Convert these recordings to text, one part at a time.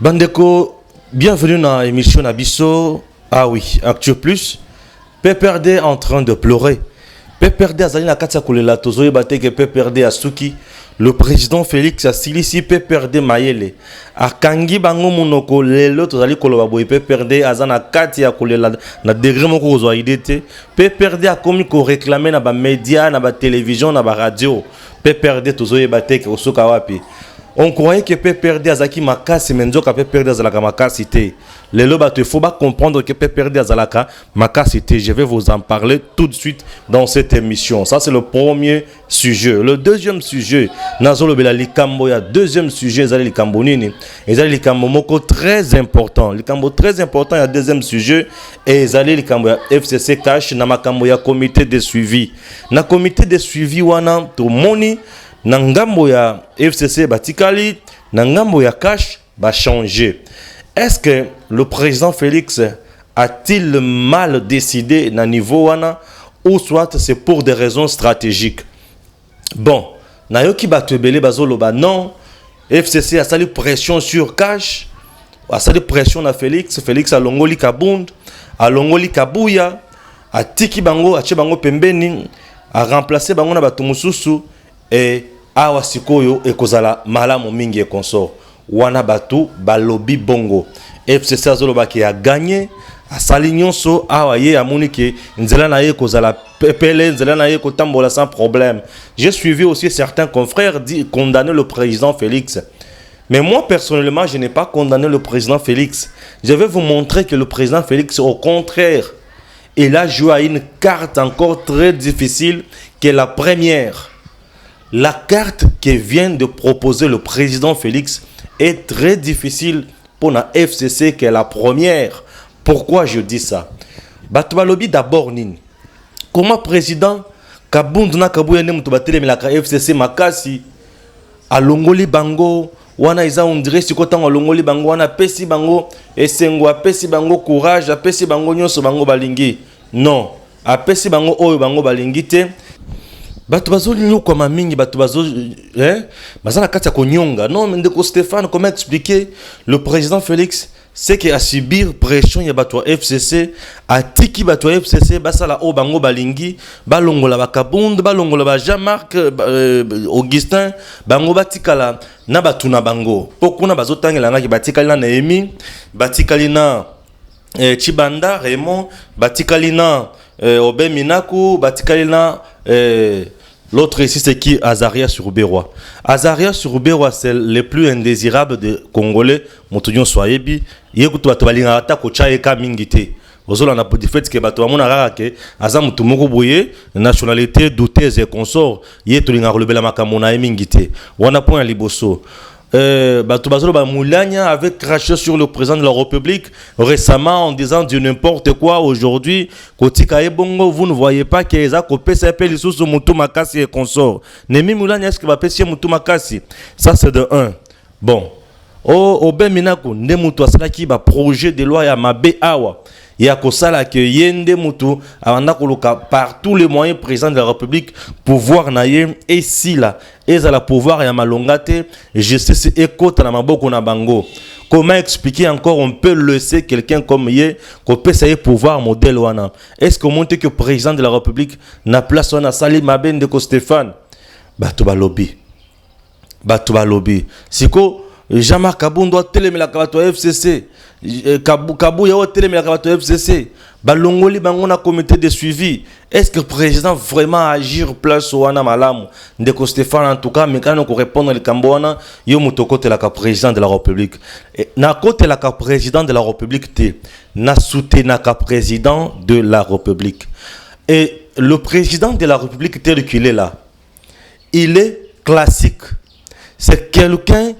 Bandeko, bienvenue dans l'émission Nabiso. Ah oui, Actu Plus. PPRD en train de pleurer. PPRD Azali na katia kulela tozoye bateke PPRD Asuki. Le président Félix Asilisi PPRD Mayele. Akangi bango monoko lelo tozali koloba boye PPRD azana katia kulela na degré moko kozwa idete. PPRD a komi ko réclamer na ba média, na ba télévision, na ba radio. PPRD tozoye bateke osoka wapi. On croyait que PPRD Azaki Makasi Menzoka PPRD Azalaka Makasi te. Les lobes, il faut pas comprendre que PPRD Azalaka Makasi te. Je vais vous en parler tout de suite dans cette émission. Ça c'est le premier sujet. Le deuxième sujet, Nazolo Bela Likambo, il y a deuxième sujet, Zali Likambo Nini. Et Zali Likambo Moko très important. Likambo très important, il y a deuxième sujet. Et Zali Likambo FCC Cash, Namakambo, il y a comité de suivi. Na comité de suivi, wana, to moni. Nangambo ya FCC Batikali, Nangambo ya Cash va changer. Est-ce que le président Félix a-t-il mal décidé na niveau wana ou soit c'est pour des raisons stratégiques? Bon, Nayoki Batebele Bazoloba non, FCC a sali pression sur Cash, a sali pression na Félix, Félix a longoli Kabound, a longoli Kabuya, a tiki bango, a bango pembeni, a remplacé bango na batumususu. Et awa sikoyo ekozala malamu mingi e consort wana batu balobi bongo FCC azoloba ki a gagné a sali nyonso awa ye amoni ke nzela na ye kozala pepele nzela na ye kotambola sans problème. J'ai suivi aussi certains confrères condamner le président Félix. Mais moi personnellement, je n'ai pas condamné le président Félix. Je vais vous montrer que le président Félix au contraire, il a joué à une carte encore très difficile qui est la première. La carte que vient de proposer le président Félix est très difficile pour la FCC qui est la première. Pourquoi je dis ça? Batubalobi d'abord nini. Comment président Kabound na Kabuya ne mutubatele milaka FCC makasi alongoli bango wana iza on dirait si kotango alongoli bango wana pesi bango esengo apesi bango courage apesi bango nyonso bango balingi. Non, apesi bango oyo bango balingi te. Batubazo nyoko mamingi batubazo bazana katia konyonga. Non, mais ndeko Stéphane, comment expliquer le président Félix c'est qu'il a subir pression ya batwa FCC a tiki batwa FCC basala o bango balingi balongola bakabund balongola ba Jean-Marc Augustin bango batikala na batuna bango pokuna bazotangela ngaki batikali na Néhémie batikali na Chibanda Raymond batikali na Obé Minaku batikali na l'autre ici, c'est qui? Azaria Surberois. Azaria Surberois, c'est le plus indésirable des Congolais. Moutoudion Soyebi. Yékoutou Batobalinga Ata Kocha Eka Mingite. Ozolo na petit fait que Batouamona Rarake, Azam Moutoumoko Bouye, nationalité douteuse et consort. Yétoulinga Rolebela Makamona Mingite. Wana point à Liboso. Batubazolo Bamoulania avait craché sur le président de la République récemment en disant du n'importe quoi. Aujourd'hui, Kotika Ebongo, vous ne voyez pas qu'il y a copé s'appelle sous Moutou Makasi et consort. Nemi Moulania, est-ce qu'il va pêcher Moutou Makasi? Ça, c'est de 1. Bon. Oh, Ben Minako, Nemoutou Aslaki, projet de loi à Mabé Awa. Il y a Kosala que Yende Moutou, par tous les moyens président de la République, pouvoir naïe, et si là, et à la pouvoir et à malongate, je sais c'est écoute na maboko na bango. Comment expliquer encore, on peut laisser quelqu'un comme Yé, qu'on peut essayer pouvoir modèle wana. Est-ce qu'on montre que le président de la République n'a place wana sali maben de Stéphane? Batouba lobby. Siko, Jean-Marc Kabound doit télémer la kabato FCC. Kabou ya télémer la kabato FCC. Balongoli bangona comité de suivi. Est-ce que le président vraiment agir place wana malamu? Ndeko Stéphane en tout cas, mais quand on répondre le Kamboana, yo mutokote la président de la République. Na kote la président de la République te. Na soutenu la président de la République. Et le président de la République tel qu'il est là, il est classique. C'est quelqu'un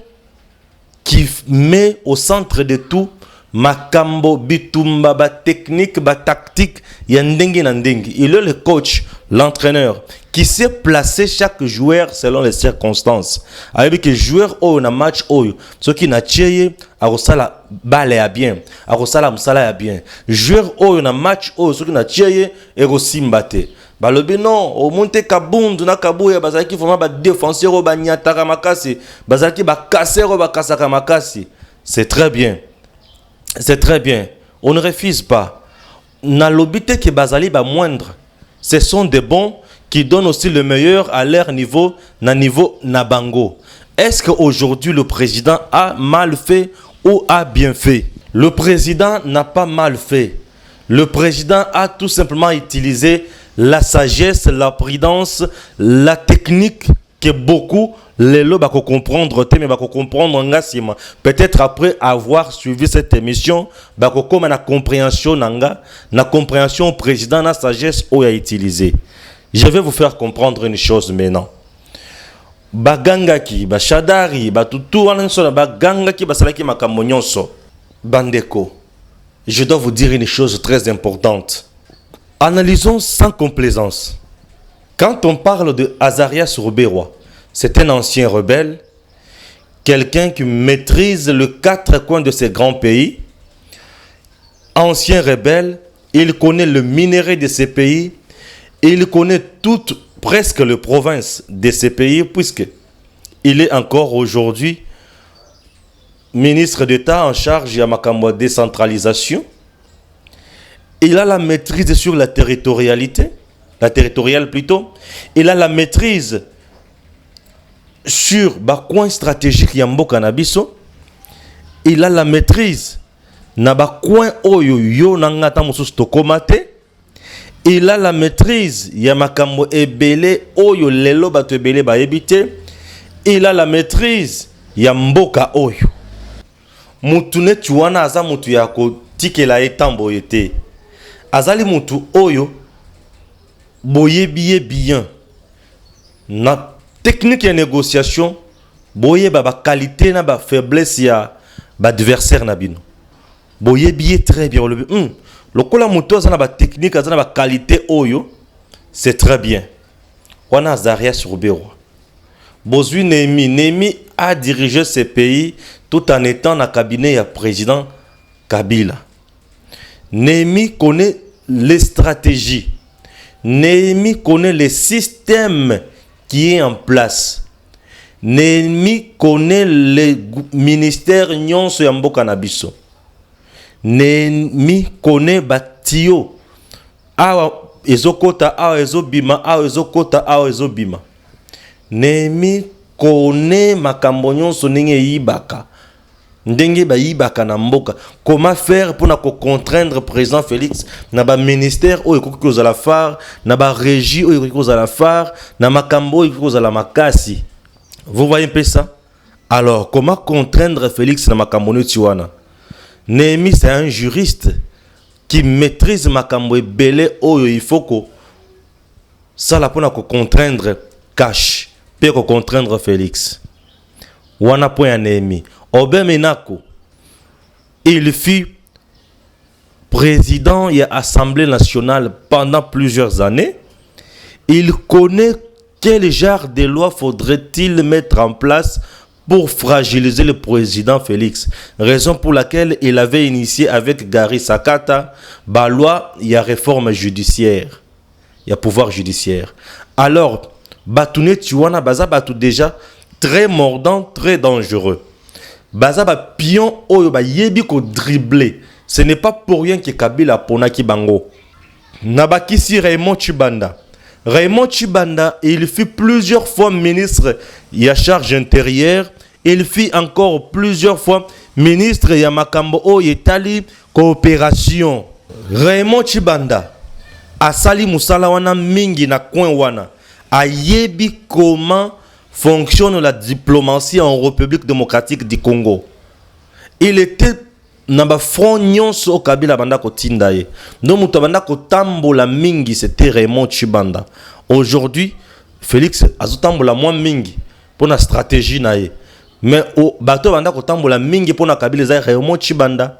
qui met au centre de tout makambo bitumba ba technique ba tactique yandengi nandengi. Il est le coach, l'entraîneur qui sait placer chaque joueur selon les circonstances. Avec que joueur au na match au ce qui na tcheye a rosala bale a bien, a rosala msala a bien. Joueur au na match au ce qui na tcheye et rosimbate. Balobi non, au monte Kabound na Kabuya bazaki vraiment ba défenseur ba nyataka makasi, bazaki ba kasser ba kasaka makasi. C'est très bien. C'est très bien. On ne refuse pas. Na lobité que bazali ba moindre. Ce sont des bons qui donnent aussi le meilleur à leur niveau, niveau nabango. Est-ce qu'aujourd'hui le président a mal fait ou a bien fait? Le président n'a pas mal fait. Le président a tout simplement utilisé la sagesse, la prudence, la technique que beaucoup les lots bako comprendre mais bako comprendre ngasima. Peut-être après avoir suivi cette émission bako comme na compréhension nanga, na compréhension président na sagesse ou a utilisé. Je vais vous faire comprendre une chose maintenant. Bagangaki, bashadari, batutu wananso bagangaki basalaki makambo nyonso. Bandeko, je dois vous dire une chose très importante. Analysons sans complaisance. Quand on parle de Azarias Ruberwa, c'est un ancien rebelle, quelqu'un qui maîtrise les 4 coins de ces grands pays. Ancien rebelle, il connaît le minerai de ces pays, il connaît presque les provinces de ces pays, puisque il est encore aujourd'hui ministre d'État en charge de la décentralisation. Il a la maîtrise sur la territorialité, la territoriale plutôt. Il a la maîtrise sur le coin stratégique Yambo Canabiso. Il a la maîtrise na ba coin oyo yo nangata mususu tokomate. Il a la maîtrise ya makambo ebele oyo lelo bato ebele ba ebite. Il a la maîtrise ya mboka oyo. Mutu netu wana aza mutu ya kotikela etambo yete. Azali mutu oyo boye bien na technique de négociation boye ba qualité na ba faiblesse ya ba adversaire na bino boye très bien le kola mutu azana ba technique azana ba qualité oyo c'est très bien. Wana Azarias Ruberwa bozui Nehemi a dirigé ce pays tout en étant dans le cabinet du président Kabila. Nehemi connaît les stratégies. Nehemi connaît le système qui est en place. Nehemi connaît le ministère nyonso ya mboka na biso. Nehemi connaît batio. Awa ezokota, awa ezobima, awa ezokota, awa ezobima. Nehemi connaît makambo nyonso ndenge yibaka. Ndenge ba yibaka na mboka. Comment faire pour na contraindre président Félix na ba ministère o ekoki kozala phare, na ba régie o ekoki kozala phare, na makambo o ekoki kozala makasi. Vous voyez un peu ça? Alors, comment contraindre Félix na makambo neti wana? Nehemi c'est un juriste qui maîtrise makambo ebele oyo il faut que ça la pona ko contraindre cash, pe ko contraindre Félix. Wana point Nehemi. Obemenako, il fut président de l'Assemblée nationale pendant plusieurs années. Il connaît quel genre de loi faudrait-il mettre en place pour fragiliser le président Félix. Raison pour laquelle il avait initié avec Gary Sakata la loi, il y a réforme judiciaire, il y a pouvoir judiciaire. Alors, Batouné Tuwana Baza Batou déjà très mordant, très dangereux. Baza ba pion oyo ba yebi ko dribbler. Ce n'est pas pour rien que Kabila ponaki bango. Nabakisi Raymond Tshibanda. Raymond Tshibanda, il fut plusieurs fois ministre ya charge intérieure. Il fut encore plusieurs fois ministre ya makambo o yetali coopération. Raymond Tshibanda asali musala wana mingi na coin wana. Ayebi comment fonctionne la diplomatie en République démocratique du Congo. Il était dans le front nyonso Kabila banda ko tindaye. No muto banda ko tambola mingi c'était Raymond Tshibanda. Aujourd'hui, Félix azotambola moins mingi pour la stratégie naye. Mais au bateau banda ko tambola mingi pour na Kabila za Raymond Tshibanda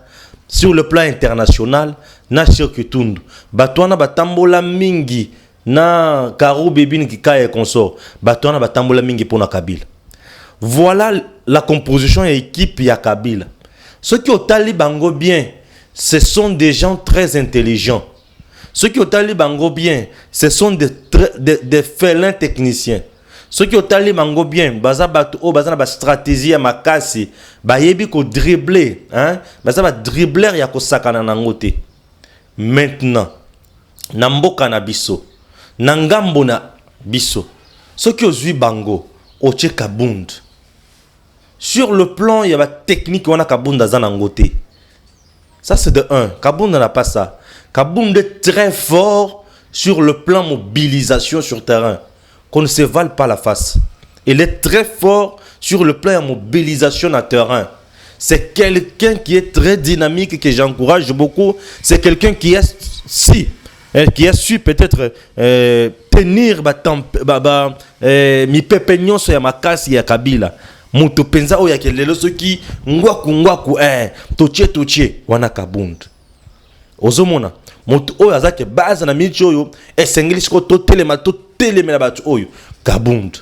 sur le plan international na Kitundu. Bato wana batambola mingi na Karou Bébine qui kaye consort batona batambola mingi pona Kabila. Voilà la composition et équipe ya Kabila. Ceux qui ont tali bango bien, ce sont des gens très intelligents. Ceux qui ont tali bango bien, ce sont des félins techniciens. ceux qui ont talé mango bien baza bato o baza na ba stratégie ya makasi ba yebi ko dribbler hein baza ba dribbler ya ko sakana na ngote. Maintenant na mboka na biso na ngambo na biso ceux qui ozui bango o che kabund sur le plan il y a ba technique on a kabunda za na ngote. Ça c'est de 1. Kabunda n'a pas ça. Kabunda est très fort sur le plan mobilisation sur terrain. Qu'on ne se vale pas la face. Il est très fort sur le plan mobilisation à terrain. C'est quelqu'un qui est très dynamique, que j'encourage beaucoup. C'est quelqu'un qui qui a su peut-être tenir mi pepegnon sur ma casse ya Kabila. Mutu penza oya kelelo soki ngwaku toche wana kabund. Ozomona mutu oya zake base na micho oyo esengeli siko to telema batu oyo kabund.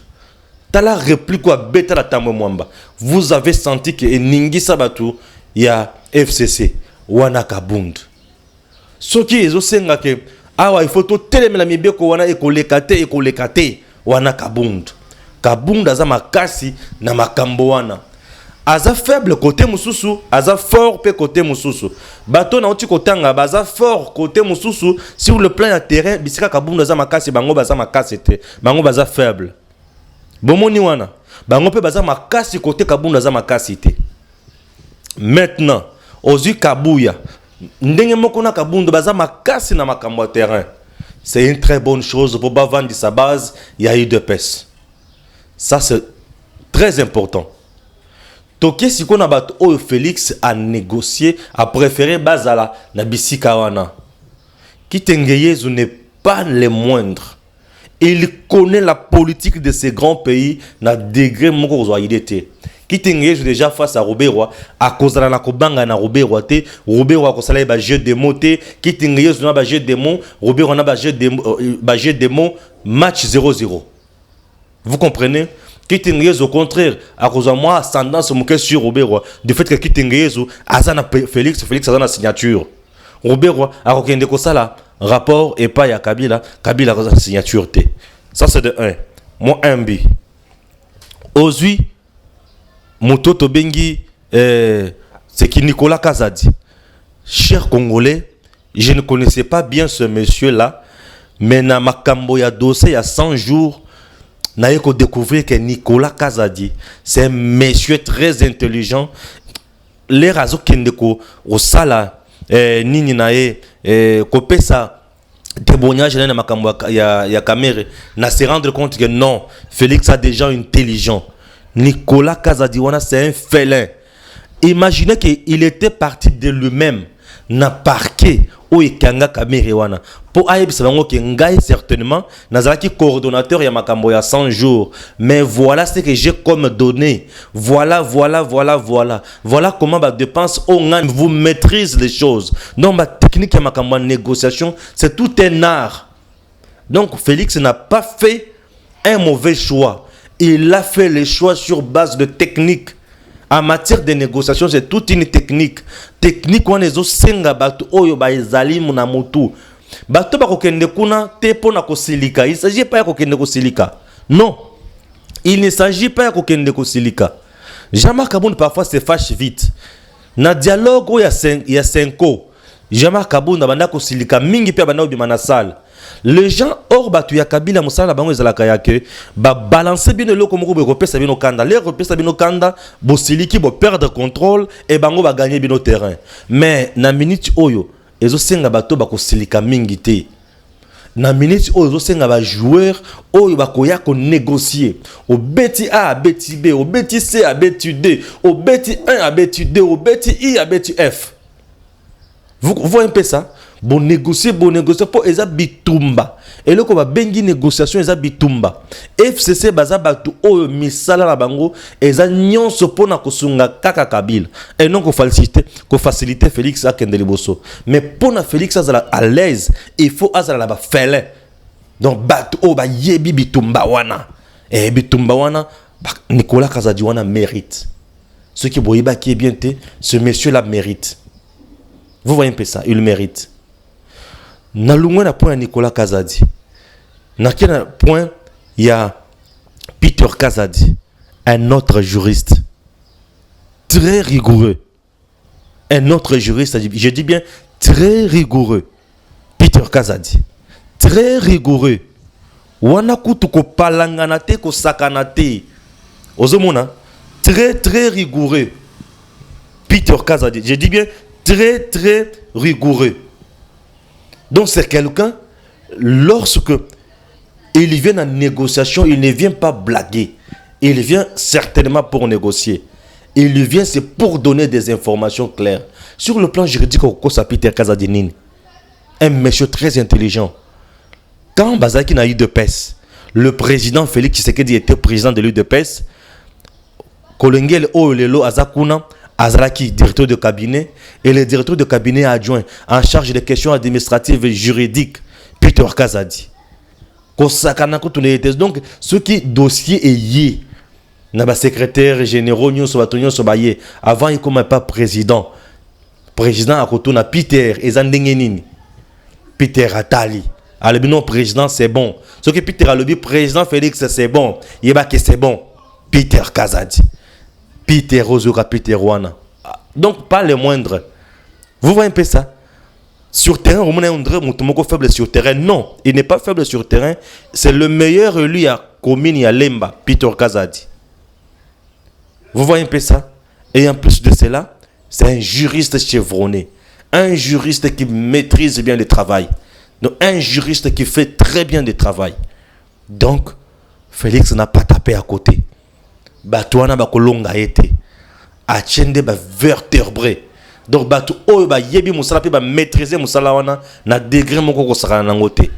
Tala réplique wa beta la tamwe mwamba. Vous avez senti que ningisa batu ya FCC wana kabund. Soki ezo senga ke awa il faut to telema mibeko wana ekolekate wana kabund. Kabunda za makasi na makambo wana. Aza faible côté mususu, aza fort pe côté mususu. Bato na oti kotanga baza fort côté mususu sur le plan de terrain bisika kabunda za makasi bango baza makasi te. Bango baza faible. Bomoni wana. Bango pe baza makasi côté kabunda za makasi te. Maintenant, ozu kabuya. Ndenge moko na kabunda baza makasi na makambo terrain. C'est une très bonne chose pour vendre sa base, il y a eu de pèse. Ça, c'est très important. Toké si qu'on a battu Félix a négocié, a préféré Bazala na bisika wana. Kitengeyezu n'est pas le moindre. Il connaît la politique de ces grands pays na degré moko zoidete. Kitengeyezu déjà face à Roberwa, à cause de la kobanga na Roberwa te, Roberwa ko sala ba jeu de mots te, Kitengeyezu na ba jeu de mots, Roberwa na ba jeu de mots, match 0-0. Vous comprenez? Kitingeyezu au contraire, à cause de moi, ascendance sur Roberwa, du fait que Kitingeyezu, Azana Félix Azana signature. Roberwa, à Rokende Kosala, rapport et pas à Kabila a signature T. Ça c'est de 1. Moi, 1 B. Ozui, Mototo Bengi, c'est qui Nicolas Kazadi. Cher Congolais, je ne connaissais pas bien ce monsieur-là, mais na makambo ya dossier il y a 100 jours, n'a eu qu'à découvrir que Nicolas Kazadi, c'est un monsieur très intelligent. Les razo kendeko au sala nini nae kopesa témoignage na makambo ya caméra na se rendre compte que non, Félix a des gens intelligents. Nicolas Kazadi wana c'est un félin. Imaginez qu'il était parti de lui-même na parquet o ekanga caméra wana pour ayebisa bango ke ngai certainement nazalaki coordonnateur ya makambo ya 100 jours, mais voilà ce que j'ai comme donné, voilà comment ba dépense au ngan vous maîtrise les choses. Donc ma technique ya makambo de négociation, c'est tout un art. Donc Félix n'a pas fait un mauvais choix, il a fait les choix sur base de technique. En matière de négociation, c'est toute une technique. Technique, on est au senga batu oyo ba ezali muna mutu. Batu ba kokende kuna te pona ko silika. Il s'agit pas de kokende ko silika. Non. Il ne s'agit pas de kokende ko silika. Jean-Marc Kabound parfois se fâche vite. Na dialogue où il y a 5 ans. Jean-Marc Kabound banda ko silika mingi pe banda obima na salle. Les gens hors batu ya Kabila musala bango ezalaka yake ba balancer bien le comme ko pesa bino kanda les repesa bino kanda bo siliki bo perdre contrôle et bango ba gagner bino terrain. Mais na minute oyo ezo senga bato ba ko silika mingi te. Na minute oyo ezo senga ba joueur oyo ba koya ko négocier au beti A à beti B, au beti C à beti D, au beti 1 à beti D, au beti I à beti F. Vous voyez un peu ça? Bon négocier pour eza bitumba. Et le ko ba bengi négociation eza bitumba. FCC baza batu o misala la bango eza nyonso pona kosunga kaka Kabila. Et non ko faciliter Félix a kende liboso. Mais pona Félix azala à l'aise, il faut azala la ba fele. Donc batu o ba yebi bitumba wana. Et bitumba wana Nicolas Kazadi wana mérite. Ce qui boyiba qui est bien té, ce monsieur là mérite. Vous voyez un peu ça, il mérite. Na lungwe na point Nicolas Kazadi. Na kena point ya Peter Kazadi, un autre juriste, très rigoureux. Un autre juriste, je dis bien très rigoureux. Peter Kazadi, très rigoureux. Wana kutu ko palangana te ko sakana te. Ozomona, très rigoureux. Peter Kazadi, je dis bien très rigoureux. Donc c'est quelqu'un, lorsque il vient en négociation, il ne vient pas blaguer. Il vient certainement pour négocier. Il vient, c'est pour donner des informations claires. Sur le plan juridique, Peter Kazadi, un monsieur très intelligent. Quand Bazaki n'a eu de PES, le président Félix Tshisekedi était président de l'UDPS, Kolengel Olelo Azakuna, Azraki, directeur de cabinet, et le directeur de cabinet adjoint en charge des questions administratives et juridiques, Peter Kazadi. Donc, ce qui dossier est lié, n'a secrétaire général, avant il comme pas président. Président à côté na Peter Ezandengenini. Peter Atali. Alors non président c'est bon. Ce que Peter a le président Félix c'est bon. Il va que c'est bon. Peter Kazadi. Peter Ozoka Peter Wana. Donc pas le moindre. Vous voyez un peu ça? Sur terrain, on est faible sur terrain. Non, il n'est pas faible sur terrain. C'est le meilleur élu à commune à Lemba, Peter Kazadi. Vous voyez un peu ça? Et en plus de cela, c'est un juriste chevronné. Un juriste qui maîtrise bien le travail. Donc, un juriste qui fait très bien le travail. Donc, Félix n'a pas tapé à côté. Batouana bakolonga été. Achende ba vertébré. Donc, Batou oh ba yebi musala pe ba maîtriser musala wana na degré moko ko saka na ngote.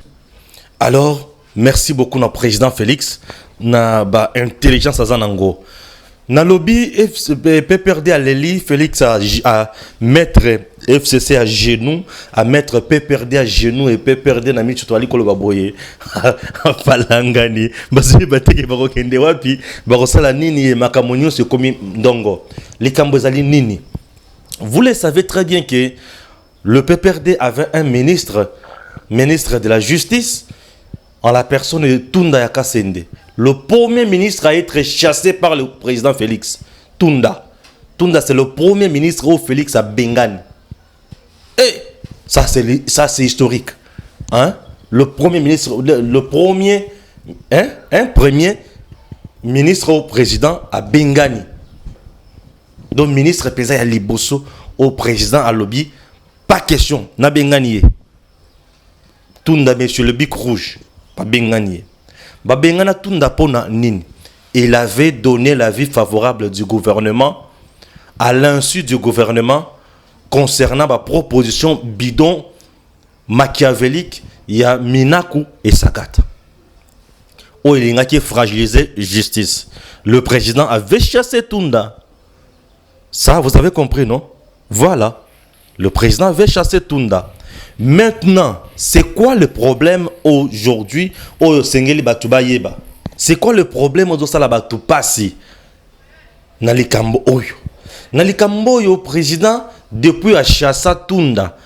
Alors, merci beaucoup na président Félix na ba intelligence azanango. Na lobby PPRD à l'Eli, Félix à mettre FCC à genoux, à mettre PPRD à genoux et PPRD na mitu toali kolo baboye falangani basi bateke bako kende wapi bako sala nini makamonyo se komi ndongo likambo ezali nini. Vous le savez très bien que le PPRD avait un ministre de la justice en la personne de Tunda Yakasende. Le premier ministre à être chassé par le président Félix. Tunda. Tunda, c'est le premier ministre où Félix a Bengani. Et ça, c'est historique. Hein? Le premier ministre, premier ministre au président à Bengani. Donc, ministre Pesa à Liboso au président à Lobby. Pas question. Na Bengani. Tunda, monsieur le bic rouge. Pas Bengani. Babengana Tunda Pona Nin. Il avait donné l'avis favorable du gouvernement à l'insu du gouvernement concernant la proposition bidon machiavélique il y a Minaku et Sagat. Oh, il y a qui fragilisé justice. Le président avait chassé Tunda. Ça, vous avez compris, non? Voilà. Le président avait chassé Tunda. Maintenant, c'est quoi le problème aujourd'hui au Sengeli Batuba Yeba? C'est quoi le problème au Sala Batupasi? Nalikambo Oyo. Nalikambo Oyo, président, depuis a chassa Tunda.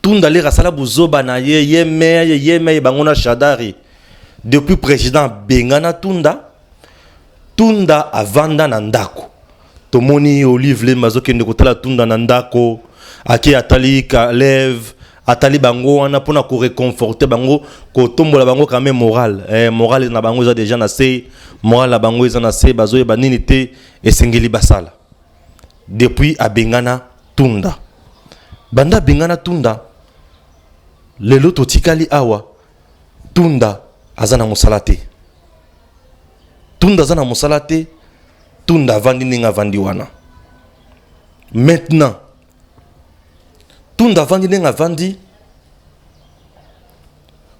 Tunda le rasala buzoba na yeme bangona shadari. Depuis président Bengana Tunda. Tunda a vanda nandako. Tomoni Olive le mazoke ndekotala Tunda nandako. Aki atali Kalev. Atali bango on a pour nous réconforter bango ko tombola bango quand même moral moral na bango déjà na se moral la bango na se bazo ba ninité et sengeli basala depuis à Bengana Tunda banda Bengana Tunda le loto tikali awa Tunda azana musalate Tunda azana musalate Tunda vandi ninga vandi wana maintenant Tunda vandi nenga vandi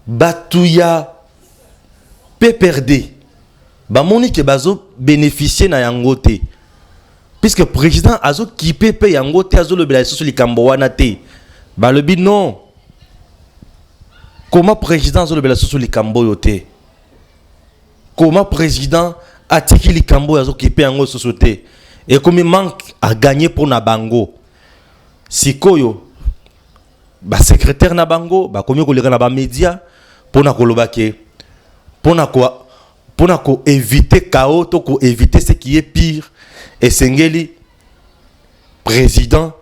Batuya PPRD ba monique bazo bénéficier na yangote puisque président azo kipe pe yangote azo le belaso sur likambo wana te ba le bi non comment président azo le belaso sur likambo yote comment président atiki likambo azo kipe yango société et comme il manque à gagner pour na bango sikoyo ba secrétaire na bango ba komi ko leka na ba média pona kolobake pona pour éviter chaos, pour éviter ce qui est pire. Et Sengeli, président,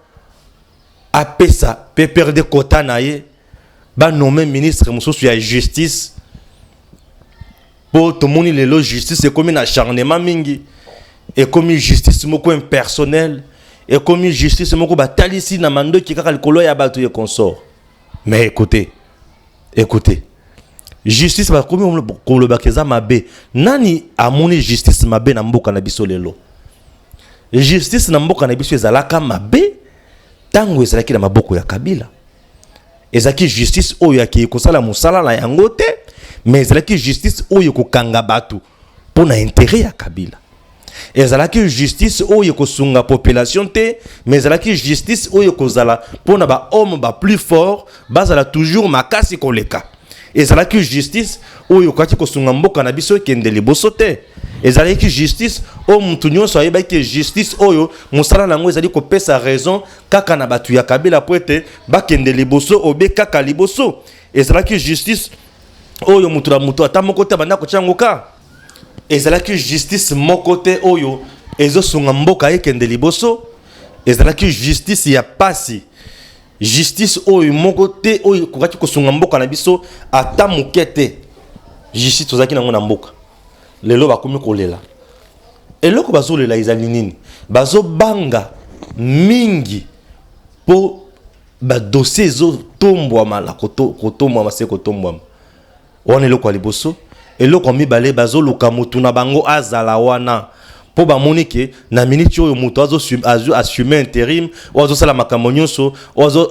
a fait ça, peut perdre quota naïe, va nommer ministre de la justice. Pour tout le monde, la justice, c'est comme un acharnement mingi. Et comme une justice, c'est impersonnelle. Et comme une justice, c'est comme ici, na mando qui a le colo et abattu et consort. Mais écoutez, justice, c'est comme le bakeza mabe. Nani a mon justice mabe na mboka na biso lelo. Justice na mboka na biso ezalaka mabe. Tango ezalaki na maboko ya Kabila. Ezalaki justice oyo yaki kosala musala na yango te, mais ezalaki justice oyo kokanga batu pona intérêt ya Kabila. Ezalaki justice oyo kosunga population te, mais ezalaki justice oyo kozala pona ba homme ba plus fort, bazala toujours makasi koleka. Ezalaki justice oyo kati kosunga mboka na biso kende liboso te. Ezalaki justice o mutu nyonso ayebaki justice oyo musala nango ezali kopesa raison kaka na batu ya Kabila poete bakende liboso obe kaka liboso. Ezalaki justice oyo mutu na mutu ata moko te banda kochango ka. Ezalaki justice moko te oyo ezosunga mboka ekende liboso. Ezalaki justice ya pasi. Justice oyo moko te oyo kokaki kosunga mboka na biso ata mukete. Justice tozaki nango na mboka. Lelo bakomi kolela. Eloko bazolela ezali nini? Bazo banga mingi po ba dossier zo tombwama la kotombwama se kotombwama. Wana eloko liboso. Eloko mibale bazo luka mutu na bango azala wana. Po ba monike na minute oyo mutu azo assumer intérim ozo sala makambo nyonso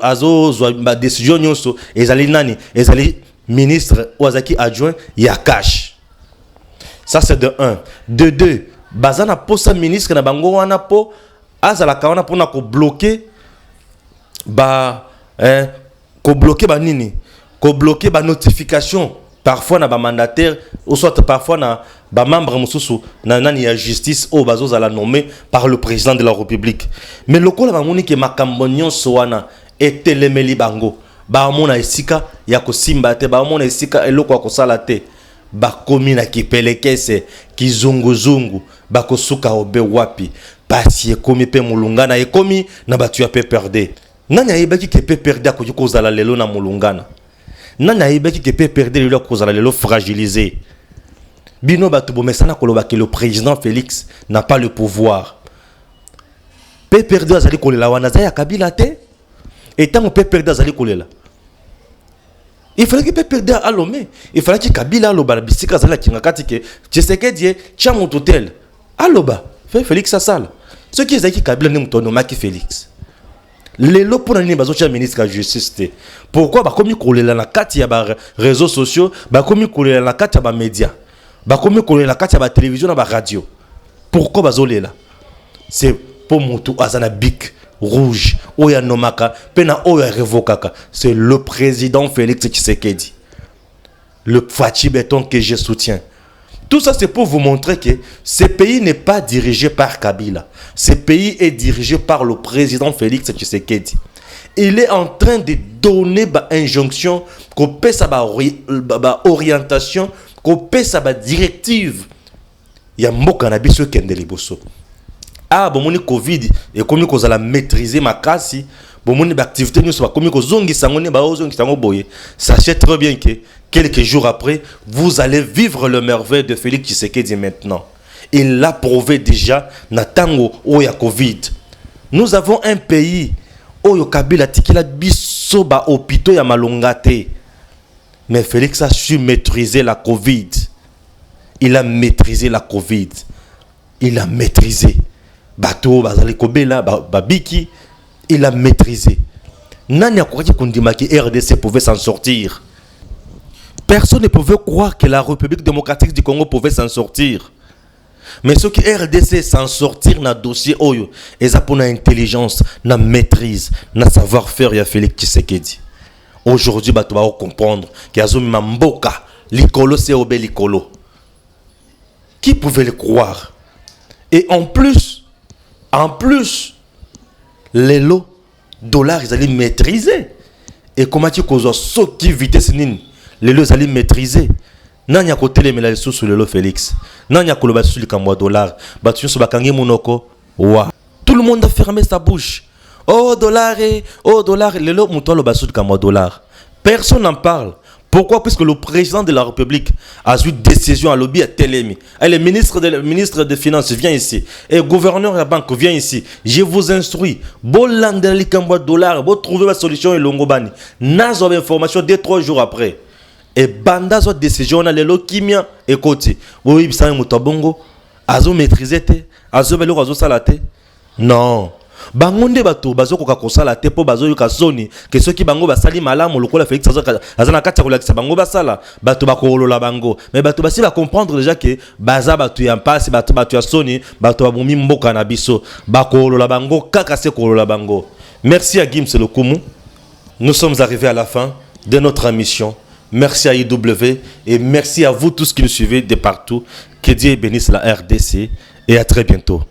azo zwa ba décision nyonso ezali nani? Ezali ministre Ouazaki adjoint ya cash. Ça c'est de 1. De 2, bazana posa ministre na bango wana po azala kawana pona ko bloquer nini? Ko bloquer ba notification parfois na ba mandataire ou soit parfois na ba membre mususu na nani ya justice o bazo zala nommé par le président de la République. Mais lokola ba moni ke makambo nyonso wana etelemeli bango. Ba mona esika ya kosimba te, ba mona esika eloko akosala te. Bakomi na kipelekese kizunguzungu bakosuka obe wapi pasi ekomi pe mulungana ekomi na batu ya PPRD. Nani ayebaki ke PPRD akoki kozala lelo na mulungana? Nani ayebaki ke PPRD lelo kozala lelo fragilisé? Bino batu bomesana koloba ke le président Félix n'a pas le pouvoir. PPRD azali kolela wana za ya Kabila te. Et tant que PPRD azali kolela, il fallait que PPRD à l'homme. Il fallait que Kabila à l'oba bisika zala kingakati ke Tshisekedi tia mon hôtel. À l'oba fait Félix Assal. Ce qui est qui Kabila ne mutono maki Félix. Les lots pour nani bazo tia ministre de la justice. Pourquoi ba komi kolela na kati ya ba réseaux sociaux, ba komi kolela na kati ya ba médias, ba komi kolela na kati ya ba télévision na ba radio. Pourquoi bazo lela? C'est pour mutu azana big rouge oya nomaka pena oya revokaka, c'est le président Félix Tshisekedi, le Fachi Béton que je soutiens. Tout ça c'est pour vous montrer que ce pays n'est pas dirigé par Kabila, ce pays est dirigé par le président Félix Tshisekedi. Il est en train de donner une injonction, qu'on paie sa orientation, qu'on paie sa directive. Il y a mboka na biso kende liboso. Ah, bon, mon Covid, et comme nous allons maîtriser ma casse, bon, mon activité, nous sommes comme nous zongi sangone, ba zongi sango boye. Sachez très bien que quelques jours après, vous allez vivre le merveille de Félix Tshisekedi maintenant. Il l'a prouvé déjà, Natango, Oya Covid. Nous avons un pays, Oyo Kabila Tikila biso ba hôpitaux ya malongate. Mais Félix a su maîtriser la Covid. Il a maîtrisé la Covid. Il a maîtrisé. Bateau, bazali kobela, babiki, il a maîtrisé. Nani a croyé qu'on dit que RDC pouvait s'en sortir. Personne ne pouvait croire que la République démocratique du Congo pouvait s'en sortir. Mais ce qui RDC s'en sortir dans le dossier Oyo, et ça pour l'intelligence, la maîtrise, le savoir-faire, il y a Félix Tshisekedi. Aujourd'hui, tu vas comprendre qu'il y a un mboka, l'icolo c'est obé l'icolo. Qui pouvait le croire? Et en plus, les lots dollars, ils allaient maîtriser. Et comment tu causes ce qui vitesse, les lots, ils allaient maîtriser. Nanya ko telemela lisusu lelo Félix. Nanya ko loba sur le dollar. Batu so bakangi monoko. Wa. Tout le monde a fermé sa bouche. Oh dollar, lelo muto loba sur le dollar. Personne n'en parle. Pourquoi? Puisque le président de la République a eu décision à lobby à Télémi. Et le ministre des Finances vient ici. Et le gouverneur de la banque vient ici. Je vous instruis. Bolandeli kambo dollar. Vous trouvez la solution et l'ongobani. Nazo information 2-3 jours après. Et banda zo décision on a le kimia et côté. Oui, ça est mutabongo. Azo maîtriser te. Azo belo azo salate. Non. Bangonde bato bazo koka kosala te po bazo yoka soni ke soki bango basali malamu lokola Félix azana kati ko lakisa bango basala bato bakolola bango mais bato basi ba comprendre déjà que baza bato ya passe bato ya soni bato babomi mboka na biso bakolola bango kaka se kolola bango. Merci à Gims Lokumu. Nous sommes arrivés à la fin de notre émission. Merci à IW et merci à vous tous qui nous suivez de partout. Que Dieu bénisse la RDC et à très bientôt.